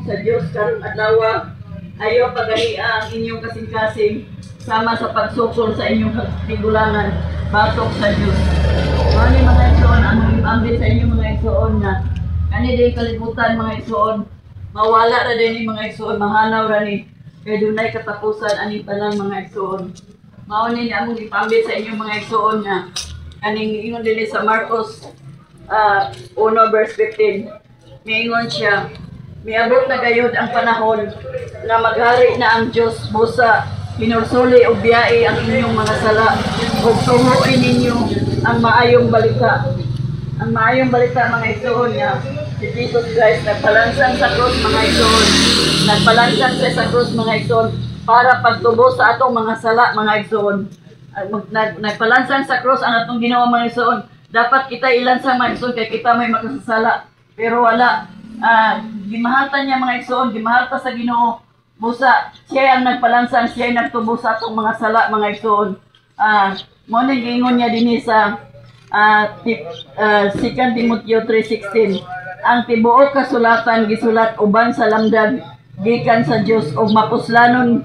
sa Diyos karong adlaw, ayaw pagania ang inyong kasing-kasing sama sa pagsukol sa inyong tigulangan batok sa Diyos. Kani mga igsoon, ang ambit sa inyong mga igsoon na kani din kalibutan mga igsoon, mawala ra din mga igsoon, mahanaw ra ni kay dunay katapusan ani tanan mga igsoon. Mao ni among ipambit sa inyong mga igsoon na kaning ingon dinhi sa Marcos 1 verse 15. Miingon siya, miabot na gayud ang panahon na maghari na ang Diyos busa pinursuli o biyae ang inyong mga sala o tuhuin ninyo ang maayong balita. Ang maayong balita mga igsoon niya, si Jesus Christ nagpalansang sa krus mga igsoon. Nagpalansang siya sa krus mga igsoon para pagtubos sa atong mga sala mga igsoon. Nagpalansang sa krus ang atong Ginoo mga igsoon. Dapat kita ilansang mga igsoon kay kita may makasasala. Pero wala. Gimahalta niya mga igsoon, gimahalta sa Ginoo. Busa, siya ang nagpalansang, siya ang nagtubos sa atong mga sala mga igsoon. Mo na giingon niya dinhi sa 2 Timoteo 3:16. Ang tibuok kasulatan gisulat uban sa lamdag gikan sa Dios ug mapuslanon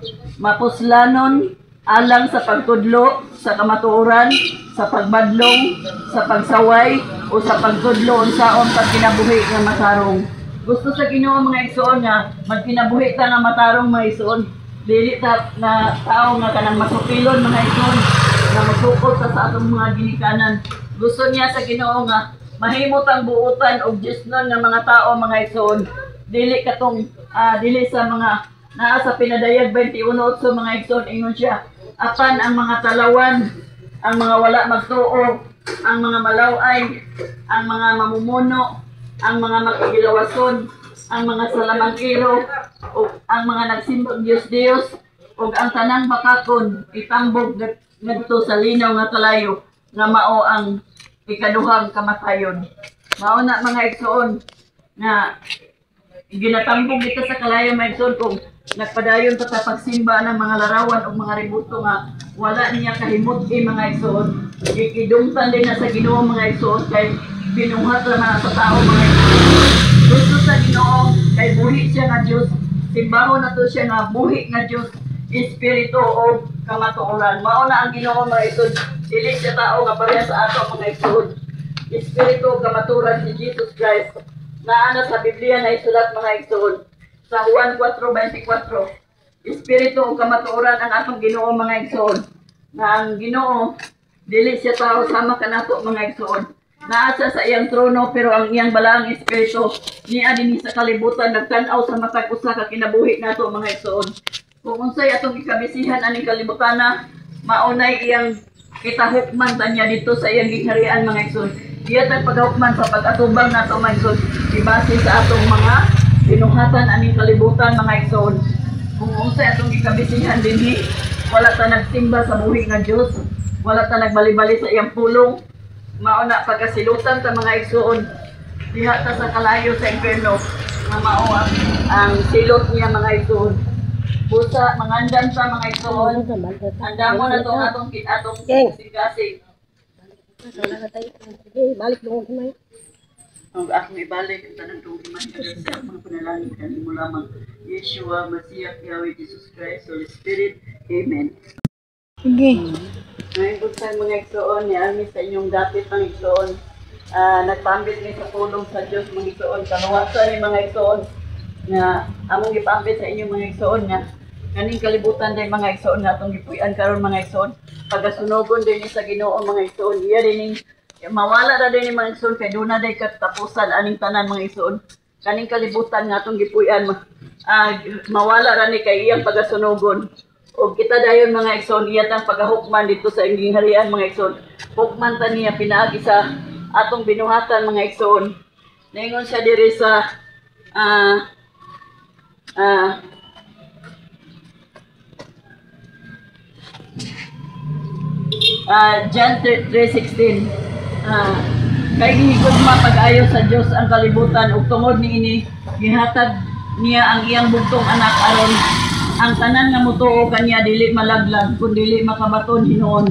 alang sa pagtudlo sa kamatuoran, sa pagbadlong, sa pagsaway o sa pagtudlo unsaon pagkinabuhi nga matarong. Gusto sa Ginoo mga igsoon nga magkinabuhi ta nga matarong mga igsoon. Dili ta na tao nga kanang masupilon mga igsoon nga masukol sa atong mga ginikanan. Gusto niya sa Ginoo nga mahimot ang buutan og Diosnon nga mga tao mga igsoon. Dili katong dili sa mga naa sa pinadayag 21:8 mga igsoon ingon siya. Apan ang mga talawan, ang mga wala magtuo, ang mga malaway, ang mga mamumuno, ang mga makigilawason, ang mga salamangkiro, o ang mga nagsimbang Diyos-Diyos, o ang tanang bakakon, itambog ngadto sa linaw nga kalayo, nga mao ang ikaduhang kamatayon. Mao na mga igsoon, nga ginatambog dito sa kalayo mga igsoon kung nagpadayon pa sa pagsimba ng mga larawan o mga ributo nga wala niya kahimot mga igsoon. Ikidungtan din na sa Ginoo mga igsoon kay binuhat na sa tao mga igsoon. Gusto sa Ginoo kay buhi siya nga Dios. Simbaho na to siya nga buhi nga Dios, espiritu o kamatuoran. Mao na ang Ginoo mga igsoon. Dili siya tao nga pareha sa ato mga igsoon. Espiritu o kamatuoran si Jesus Christ. Naana sa Biblia na isulat mga igsoon. Sa Juan 4:24, espiritu o kamatuoran ang atong Ginoo mga igsoon. Na ang Ginoo dili siya tao sama kanato mga igsoon. Naa siya sa iyang trono pero ang iyang balaang espiritu niya dinhi sa kalibutan nagtan-aw sa matag usa ka kinabuhi nato mga igsoon. Kung unsay atong ikabisihan aning kalibutan na maunay iyang kitahukman tanya dito sa iyang gingharian mga igsoon. Iya tag paghukman sa pag-atubang nato mga igsoon ibase sa atong mga binuhatan aning kalibutan mga igsoon. Kung unsay atong ikabisihan dinhi, wala ta nagsimba sa buhi nga Dios, wala ta nagbali-bali sa iyang pulong. Mao na pagkasilutan ta mga igsoon. Diha ta sa kalayo sa impierno nga mao ang silot niya mga igsoon. Busa mangandan sa mga igsoon. Handa mo na tong atong kasing-kasing. Balik doon kumay. Ang akong ibalik ang tanang tugiman sa mga panalangin kanimo lamang. Yeshua, Masiya, Yahweh, Jesus Christ, Holy Spirit. Amen. Sige. Ngayon po sa mga igsoon, niami sa inyong dapit ng igsoon. Nagpambit ni sa tulong sa Diyos mga igsoon. Kanuwasan ni mga igsoon na among ipambit sa inyong mga igsoon nga kaning kalibutan din mga igsoon nga atong gipuy-an karon mga igsoon. Pagasunogon din sa Ginoo mga igsoon. Iya din mawala na din mga igsoon kay duna day katapusan aning tanan mga igsoon. Kaning kalibutan nga atong gipuy-an mawala ra ni kay iyang pagasunogon. O kita dayon mga igsoon, iya tang pagahukman dito sa inging harian mga igsoon. Hukman ta niya pinaagi sa atong binuhatan mga igsoon. Naingon siya diri sa John 3:16. Kay gihigugma pag-ayo sa Dios ang kalibutan ug tungod niini gihatag niya ang iyang bugtong anak aron ang tanan nga mutuo kanya dili malaglag kun dili makabaton hinuon.